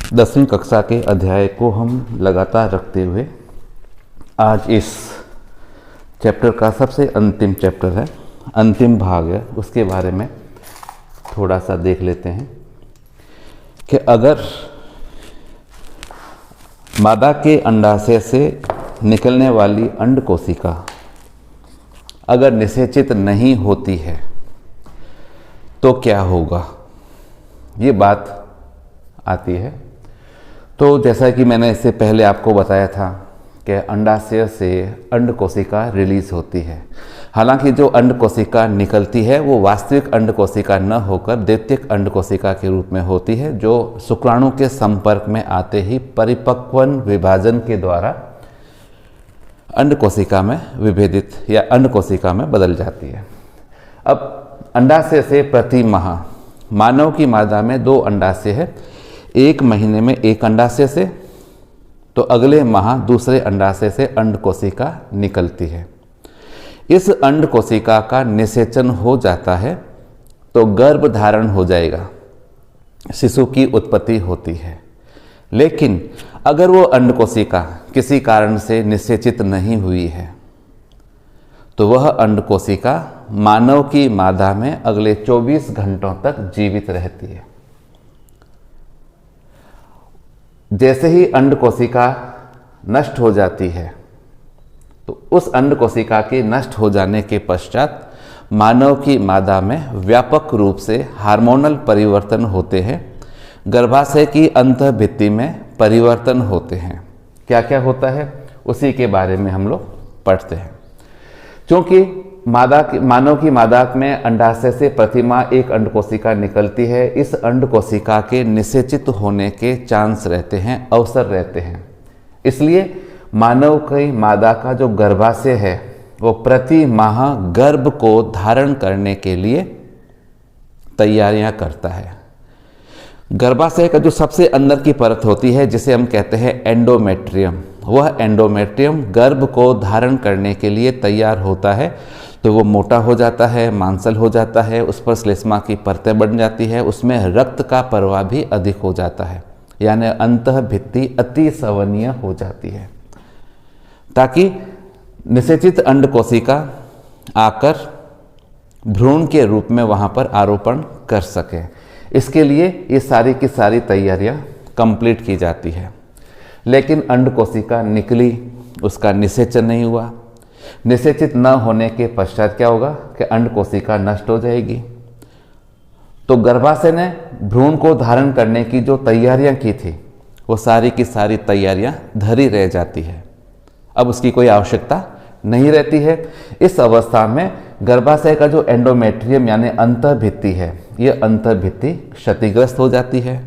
10वीं कक्षा के अध्याय को हम लगातार रखते हुए आज इस चैप्टर का सबसे अंतिम चैप्टर है, अंतिम भाग है, उसके बारे में थोड़ा सा देख लेते हैं कि अगर मादा के अंडाशय से निकलने वाली अंड कोशिका अगर निषेचित नहीं होती है तो क्या होगा, ये बात आती है। तो जैसा कि मैंने इससे पहले आपको बताया था कि अंडाशय से अंड कोशिका रिलीज होती है। हालांकि जो अंड कोशिका निकलती है वो वास्तविक अंड कोशिका न होकर द्वितीयक अंड कोशिका के रूप में होती है, जो शुक्राणु के संपर्क में आते ही परिपक्वन विभाजन के द्वारा अंड कोशिका में विभेदित या अंड कोशिका में बदल जाती है। अब अंडाशय से प्रति माह मानव की मादा में 2 अंडाशय है। 1 महीने में 1 अंडाशय से, तो अगले माह दूसरे अंडाशय से अंड कोशिका निकलती है। इस अंड कोशिका का निषेचन हो जाता है तो गर्भ धारण हो जाएगा, शिशु की उत्पत्ति होती है। लेकिन अगर वो अंड कोशिका किसी कारण से निषेचित नहीं हुई है तो वह अंड कोशिका मानव की मादा में अगले 24 घंटों तक जीवित रहती है। जैसे ही अंड कोशिका नष्ट हो जाती है तो उस अंड कोशिका के नष्ट हो जाने के पश्चात मानव की मादा में व्यापक रूप से हार्मोनल परिवर्तन होते हैं। गर्भाशय की अंतःभित्ति में परिवर्तन होते हैं। क्या क्या होता है उसी के बारे में हम लोग पढ़ते हैं। क्योंकि मानव की मादा में अंडाशय से प्रति माह 1 अंड कोशिका निकलती है, इस अंड कोशिका के निषेचित होने के चांस रहते हैं, अवसर रहते हैं। इसलिए मानव की मादा का जो गर्भाशय है वो प्रति माह गर्भ को धारण करने के लिए तैयारियां करता है। गर्भाशय का जो सबसे अंदर की परत होती है जिसे हम कहते हैं एंडोमेट्रियम, वह एंडोमेट्रियम गर्भ को धारण करने के लिए तैयार होता है। तो वो मोटा हो जाता है, मांसल हो जाता है, उस पर श्लेष्मा की परतें बन जाती है, उसमें रक्त का प्रवाह भी अधिक हो जाता है, यानी अंतःभित्ति अति सवनीय हो जाती है, ताकि निषेचित अंड कोशिका आकर भ्रूण के रूप में वहाँ पर आरोपण कर सके। इसके लिए ये सारी की सारी तैयारियां कंप्लीट की जाती है। लेकिन अंड कोशिका निकली, उसका निषेचन नहीं हुआ। निषेचित न होने के पश्चात क्या होगा कि अंड कोशिका नष्ट हो जाएगी। तो गर्भाशय ने भ्रूण को धारण करने की जो तैयारियां की थी वो सारी की सारी तैयारियां धरी रह जाती है, अब उसकी कोई आवश्यकता नहीं रहती है। इस अवस्था में गर्भाशय का जो एंडोमेट्रियम यानी अंतःभित्ति है, ये अंतःभित्ति क्षतिग्रस्त हो जाती है,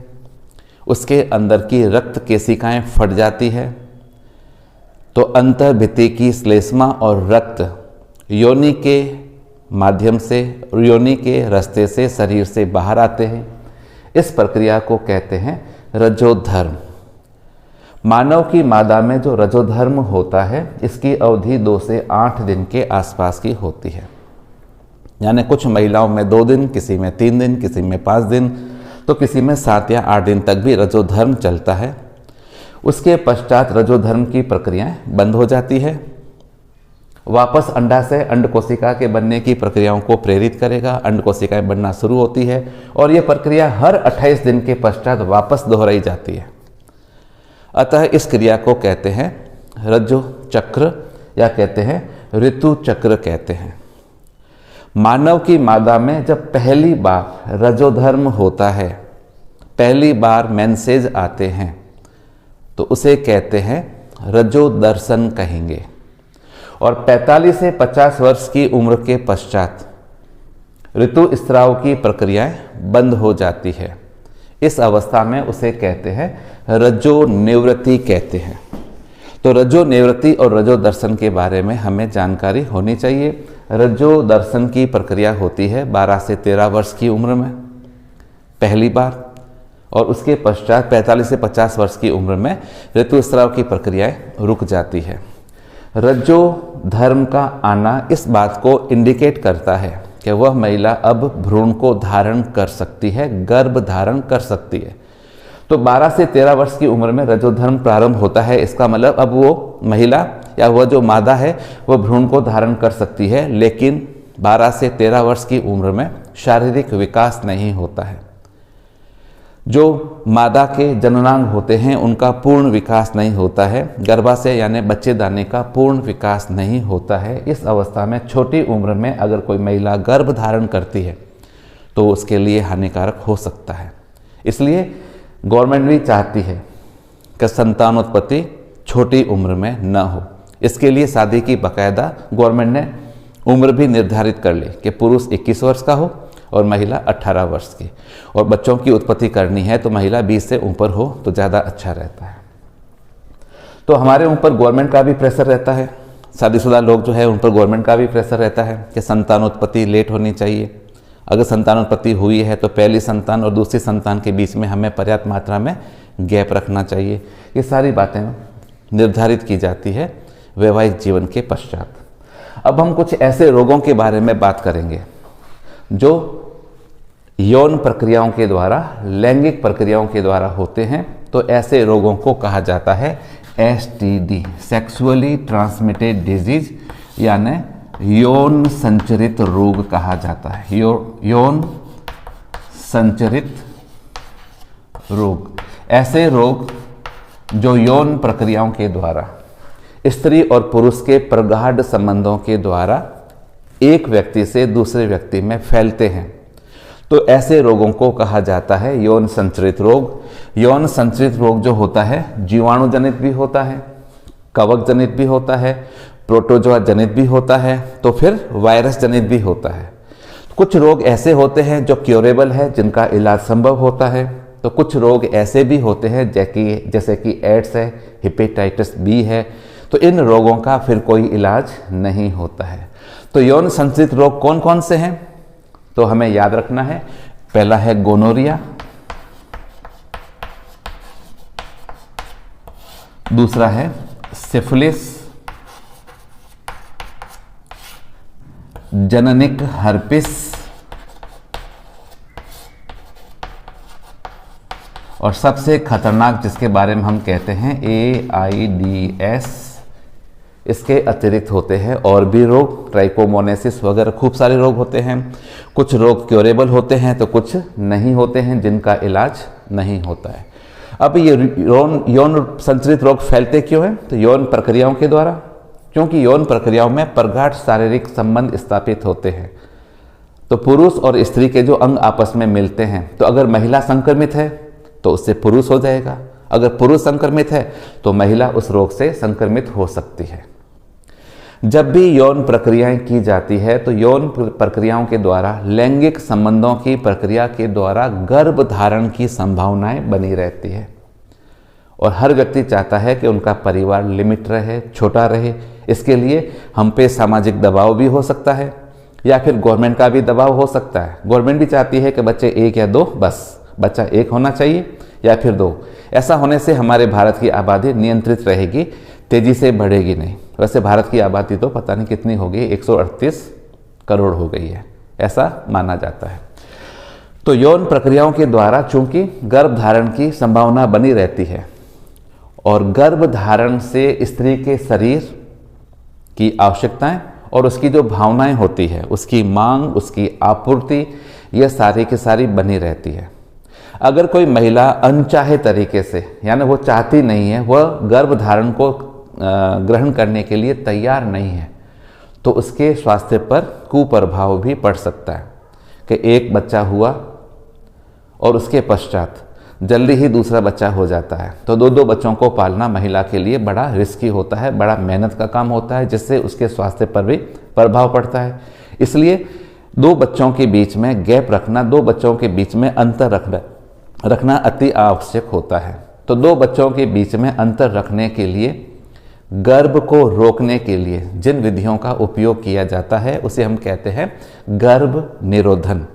उसके अंदर की रक्त केशिकाएं फट जाती है। तो अंतःभित्ति की श्लेष्मा और रक्त योनि के माध्यम से, योनि के रास्ते से शरीर से बाहर आते हैं। इस प्रक्रिया को कहते हैं रजोधर्म। मानव की मादा में जो रजोधर्म होता है इसकी अवधि 2 से 8 दिन के आसपास की होती है। यानी कुछ महिलाओं में 2 दिन, किसी में 3 दिन, किसी में 5 दिन, तो किसी में 7 या 8 दिन तक भी रजोधर्म चलता है। उसके पश्चात रजोधर्म की प्रक्रियाएं बंद हो जाती है। वापस अंडाशय अंड कोशिका के बनने की प्रक्रियाओं को प्रेरित करेगा, अंड कोशिकाएं बनना शुरू होती है और यह प्रक्रिया हर 28 दिन के पश्चात वापस दोहराई जाती है। अतः इस क्रिया को कहते हैं रज्जु चक्र या कहते हैं ऋतु चक्र कहते हैं। मानव की मादा में जब पहली बार रजोधर्म होता है, पहली बार मेंसेज आते हैं, तो उसे कहते हैं रजोदर्शन कहेंगे। और 45 से 50 वर्ष की उम्र के पश्चात ऋतु स्राव की प्रक्रियाएं बंद हो जाती है। इस अवस्था में उसे कहते हैं रजो निवृत्ति कहते हैं। तो रजो निवृत्ति और रजो दर्शन के बारे में हमें जानकारी होनी चाहिए। रजो दर्शन की प्रक्रिया होती है 12 से 13 वर्ष की उम्र में पहली बार, और उसके पश्चात 45 से 50 वर्ष की उम्र में ऋतुस्राव की प्रक्रियाएं रुक जाती है। रज्जो धर्म का आना इस बात को इंडिकेट करता है कि वह महिला अब भ्रूण को धारण कर सकती है, गर्भ धारण कर सकती है। तो 12 से 13 वर्ष की उम्र में रजोधर्म प्रारंभ होता है। इसका मतलब अब वो महिला या वह जो मादा है वह भ्रूण को धारण कर सकती है, लेकिन 12 से 13 वर्ष की उम्र में शारीरिक विकास नहीं होता है। जो मादा के जननांग होते हैं उनका पूर्ण विकास नहीं होता है, गर्भाशय यानी बच्चेदानी का पूर्ण विकास नहीं होता है। इस अवस्था में छोटी उम्र में अगर कोई महिला गर्भ धारण करती है तो उसके लिए हानिकारक हो सकता है। इसलिए गवर्नमेंट भी चाहती है कि संतानोत्पत्ति छोटी उम्र में न हो। इसके लिए शादी की बाकायदा गवर्नमेंट ने उम्र भी निर्धारित कर ली कि पुरुष 21 वर्ष का हो और महिला 18 वर्ष की, और बच्चों की उत्पत्ति करनी है तो महिला 20 से ऊपर हो तो ज़्यादा अच्छा रहता है। तो हमारे ऊपर गवर्नमेंट का भी प्रेशर रहता है, शादीशुदा लोग जो है उन पर गवर्नमेंट का भी प्रेशर रहता है कि संतानोत्पत्ति लेट होनी चाहिए। अगर संतानोत्पत्ति हुई है तो पहली संतान और दूसरी संतान के बीच में हमें पर्याप्त मात्रा में गैप रखना चाहिए। ये सारी बातें निर्धारित की जाती है वैवाहिक जीवन के पश्चात। अब हम कुछ ऐसे रोगों के बारे में बात करेंगे जो यौन प्रक्रियाओं के द्वारा, लैंगिक प्रक्रियाओं के द्वारा होते हैं। तो ऐसे रोगों को कहा जाता है STD, सेक्सुअली ट्रांसमिटेड डिजीज, यानी यौन संचरित रोग कहा जाता है। यौन संचरित रोग, ऐसे रोग जो यौन प्रक्रियाओं के द्वारा, स्त्री और पुरुष के प्रगाढ़ संबंधों के द्वारा एक व्यक्ति से दूसरे व्यक्ति में फैलते हैं। तो ऐसे रोगों को कहा जाता है यौन संचरित रोग। यौन संचरित रोग जो होता है जीवाणु जनित भी होता है, कवक जनित भी होता है, प्रोटोजोआ जनित भी होता है, तो फिर वायरस जनित भी होता है। कुछ रोग ऐसे होते हैं जो क्योरेबल है, जिनका इलाज संभव होता है। तो कुछ रोग ऐसे भी होते हैं जैसे कि एड्स है, हेपेटाइटिस बी है, तो इन रोगों का फिर कोई इलाज नहीं होता है। तो यौन संचरित रोग कौन कौन से हैं तो हमें याद रखना है। पहला है गोनोरिया, दूसरा है सिफिलिस, जननिक हर्पिस, और सबसे खतरनाक जिसके बारे में हम कहते हैं AIDS। इसके अतिरिक्त होते हैं और भी रोग, ट्राइकोमोनेसिस वगैरह खूब सारे रोग होते हैं। कुछ रोग क्योरेबल होते हैं तो कुछ नहीं होते हैं, जिनका इलाज नहीं होता है। अब ये यौन संचरित रोग फैलते क्यों हैं? तो यौन प्रक्रियाओं के द्वारा, क्योंकि यौन प्रक्रियाओं में प्रगाढ़ शारीरिक संबंध स्थापित होते हैं। तो पुरुष और स्त्री के जो अंग आपस में मिलते हैं, तो अगर महिला संक्रमित है तो उससे पुरुष हो जाएगा, अगर पुरुष संक्रमित है तो महिला उस रोग से संक्रमित हो सकती है। जब भी यौन प्रक्रियाएं की जाती है तो यौन प्रक्रियाओं के द्वारा, लैंगिक संबंधों की प्रक्रिया के द्वारा गर्भ धारण की संभावनाएं बनी रहती है। और हर व्यक्ति चाहता है कि उनका परिवार लिमिट रहे, छोटा रहे। इसके लिए हम पे सामाजिक दबाव भी हो सकता है या फिर गवर्नमेंट का भी दबाव हो सकता है। गवर्नमेंट भी चाहती है कि बच्चे 1 या 2, बस बच्चा 1 होना चाहिए या फिर 2। ऐसा होने से हमारे भारत की आबादी नियंत्रित रहेगी, तेजी से बढ़ेगी नहीं। वैसे भारत की आबादी तो पता नहीं कितनी होगी, 138 करोड़ हो गई है, ऐसा माना जाता है। तो यौन प्रक्रियाओं के द्वारा चूंकि गर्भ धारण की संभावना बनी रहती है और गर्भ धारण से स्त्री के शरीर की आवश्यकताएं और उसकी जो भावनाएं होती है, उसकी मांग, उसकी आपूर्ति, यह सारी की सारी बनी रहती है। अगर कोई महिला अनचाहे तरीके से, यानी वो चाहती नहीं है, वह गर्भ धारण को ग्रहण करने के लिए तैयार नहीं है, तो उसके स्वास्थ्य पर कुप्रभाव भी पड़ सकता है कि एक बच्चा हुआ और उसके पश्चात जल्दी ही दूसरा बच्चा हो जाता है। तो 2 बच्चों को पालना महिला के लिए बड़ा रिस्की होता है, बड़ा मेहनत का काम होता है, जिससे उसके स्वास्थ्य पर भी प्रभाव पड़ता है। इसलिए 2 बच्चों के बीच में गैप रखना, 2 बच्चों के बीच में अंतर रखना अति आवश्यक होता है। तो 2 बच्चों के बीच में अंतर रखने के लिए, गर्भ को रोकने के लिए जिन विधियों का उपयोग किया जाता है उसे हम कहते हैं गर्भ निरोधन।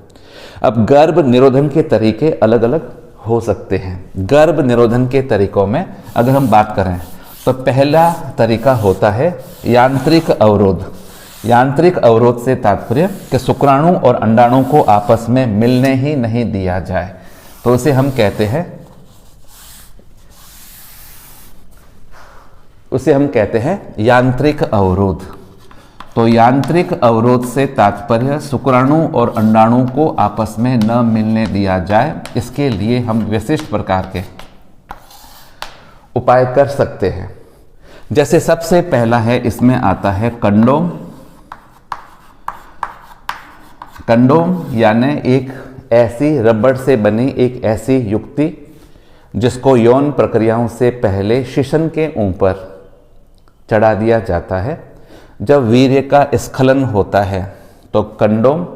अब गर्भ निरोधन के तरीके अलग अलग हो सकते हैं। गर्भ निरोधन के तरीकों में अगर हम बात करें तो पहला तरीका होता है यांत्रिक अवरोध। यांत्रिक अवरोध से तात्पर्य कि शुक्राणु और अंडाणु को आपस में मिलने ही नहीं दिया जाए, तो उसे हम कहते हैं उसे हम कहते हैं यांत्रिक अवरोध। तो यांत्रिक अवरोध से तात्पर्य शुक्राणु और अंडाणु को आपस में न मिलने दिया जाए, इसके लिए हम विशिष्ट प्रकार के उपाय कर सकते हैं। जैसे सबसे पहला है, इसमें आता है कंडोम। कंडोम यानी एक ऐसी रबड़ से बनी एक ऐसी युक्ति जिसको यौन प्रक्रियाओं से पहले शिशन के ऊपर चढ़ा दिया जाता है। जब वीर्य का स्खलन होता है तो कंडोम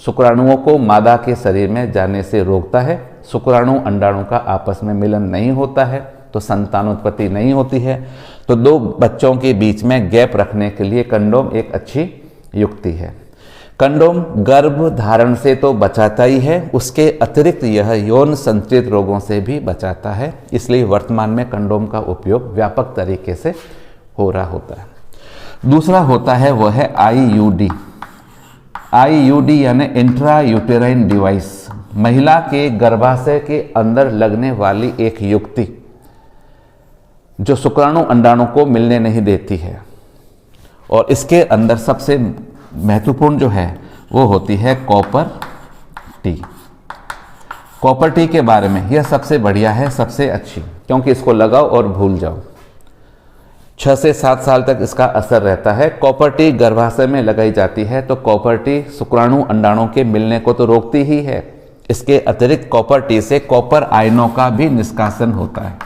शुक्राणुओं को मादा के शरीर में जाने से रोकता है। शुक्राणु अंडाणु का आपस में मिलन नहीं होता है तो संतानोत्पत्ति नहीं होती है। तो दो बच्चों के बीच में गैप रखने के लिए कंडोम एक अच्छी युक्ति है। कंडोम गर्भ धारण से तो बचाता ही है, उसके अतिरिक्त यह यौन संचित रोगों से भी बचाता है। इसलिए वर्तमान में कंडोम का उपयोग व्यापक तरीके से हो रहा होता है। दूसरा होता है वह है आईयूडी। आईयूडी यानी इंट्रा यूटेराइन डिवाइस, महिला के गर्भाशय के अंदर लगने वाली एक युक्ति जो शुक्राणु अंडाणु को मिलने नहीं देती है। और इसके अंदर सबसे महत्वपूर्ण जो है वो होती है कॉपर टी। कॉपर टी के बारे में यह सबसे बढ़िया है, सबसे अच्छी, क्योंकि इसको लगाओ और भूल जाओ। 6 से 7 साल तक इसका असर रहता है। कॉपर टी गर्भाशय में लगाई जाती है तो कॉपर टी शुक्राणु अंडाणु के मिलने को तो रोकती ही है, इसके अतिरिक्त कॉपर टी से कॉपर आयनों का भी निष्कासन होता है।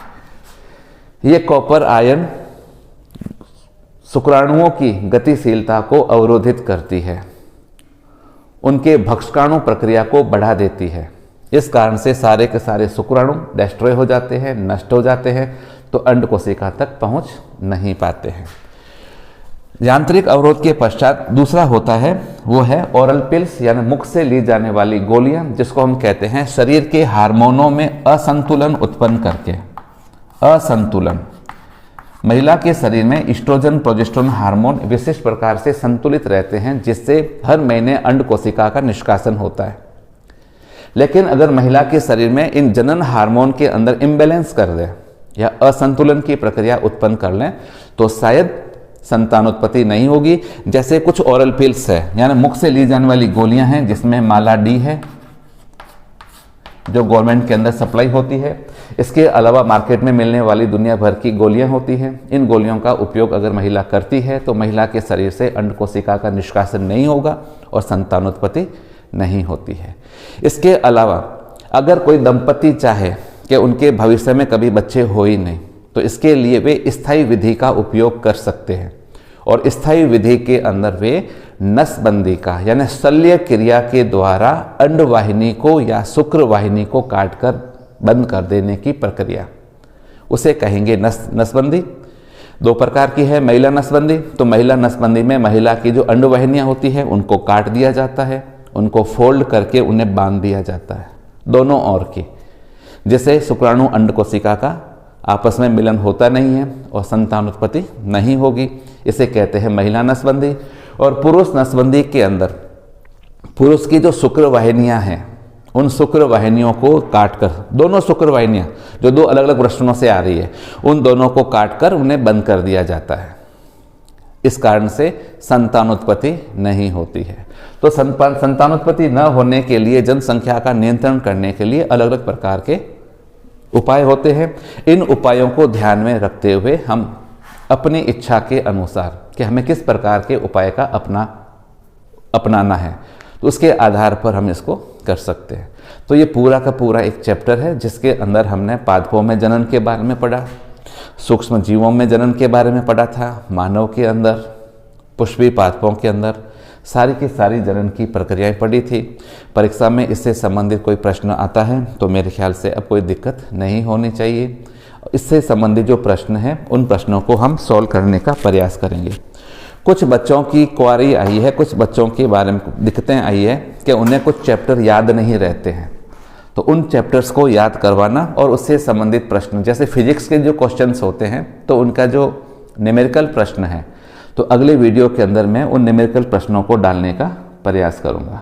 ये कॉपर आयन शुक्राणुओं की गतिशीलता को अवरोधित करती है, उनके भक्षकाणु प्रक्रिया को बढ़ा देती है। इस कारण से सारे के सारे शुक्राणु डिस्ट्रॉय हो जाते हैं, नष्ट हो जाते हैं, तो अंड कोशिका तक पहुंच नहीं पाते हैं। यांत्रिक अवरोध के पश्चात दूसरा होता है वो है ओरल पिल्स यानी मुख से ली जाने वाली गोलियां, जिसको हम कहते हैं शरीर के हार्मोनों में असंतुलन उत्पन्न करके। असंतुलन, महिला के शरीर में एस्ट्रोजन प्रोजेस्टेरोन हार्मोन विशिष्ट प्रकार से संतुलित रहते हैं, जिससे हर महीने अंड कोशिका का निष्कासन होता है। लेकिन अगर महिला के शरीर में इन जनन हार्मोन के अंदर इम्बैलेंस कर दे या असंतुलन की प्रक्रिया उत्पन्न कर लें तो शायद संतानोत्पत्ति नहीं होगी। जैसे कुछ ओरल पिल्स है यानी मुख से ली जाने वाली गोलियां हैं, जिसमें माला डी है जो गवर्नमेंट के अंदर सप्लाई होती है। इसके अलावा मार्केट में मिलने वाली दुनिया भर की गोलियां होती हैं। इन गोलियों का उपयोग अगर महिला करती है तो महिला के शरीर से अंड कोशिका का निष्कासन नहीं होगा और संतानोत्पत्ति नहीं होती है। इसके अलावा अगर कोई दंपति चाहे कि उनके भविष्य में कभी बच्चे हो ही नहीं, तो इसके लिए वे स्थायी विधि का उपयोग कर सकते हैं। और स्थायी विधि के अंदर वे नसबंदी का यानी शल्य क्रिया के द्वारा अंडवाहिनी को या शुक्र वाहिनी को काटकर बंद कर देने की प्रक्रिया, उसे कहेंगे नसबंदी। 2 प्रकार की है महिला नसबंदी। तो महिला नसबंदी में महिला की जो अंडवाहिनियां होती है उनको काट दिया जाता है, उनको फोल्ड करके उन्हें बांध दिया जाता है दोनों ओर की, जिससे शुक्राणु अंड कोशिका का आपस में मिलन होता नहीं है और संतानोत्पत्ति नहीं होगी। इसे कहते हैं महिला नसबंदी। और पुरुष नसबंदी के अंदर पुरुष की जो शुक्र वाहिनियां हैं उन शुक्र वाहिनियों को काटकर, दोनों शुक्र वाहिनियां जो 2 अलग अलग वृषणों से आ रही है, उन दोनों को काटकर उन्हें बंद कर दिया जाता है। इस कारण से संतानोत्पत्ति नहीं होती है। तो संतानोत्पत्ति न होने के लिए, जनसंख्या का नियंत्रण करने के लिए अलग अलग प्रकार के उपाय होते हैं। इन उपायों को ध्यान में रखते हुए हम अपनी इच्छा के अनुसार कि हमें किस प्रकार के उपाय का अपनाना है, तो उसके आधार पर हम इसको कर सकते हैं। तो ये पूरा का पूरा एक चैप्टर है जिसके अंदर हमने पादपों में जनन के बारे में पढ़ा, सूक्ष्म जीवों में जनन के बारे में पढ़ा था, मानव के अंदर, पुष्पी पादपों के अंदर सारी की सारी जनन की प्रक्रियाएं पढ़ी थी। परीक्षा में इससे संबंधित कोई प्रश्न आता है तो मेरे ख्याल से अब कोई दिक्कत नहीं होनी चाहिए। इससे संबंधित जो प्रश्न हैं उन प्रश्नों को हम सॉल्व करने का प्रयास करेंगे। कुछ बच्चों की क्वारी आई है, कुछ बच्चों के बारे में दिक्कतें आई है कि उन्हें कुछ चैप्टर याद नहीं रहते हैं, तो उन चैप्टर्स को याद करवाना और उससे संबंधित प्रश्न, जैसे फिजिक्स के जो क्वेश्चंस होते हैं तो उनका जो न्यूमेरिकल प्रश्न है तो अगले वीडियो के अंदर मैं उन न्यूमेरिकल प्रश्नों को डालने का प्रयास करूंगा।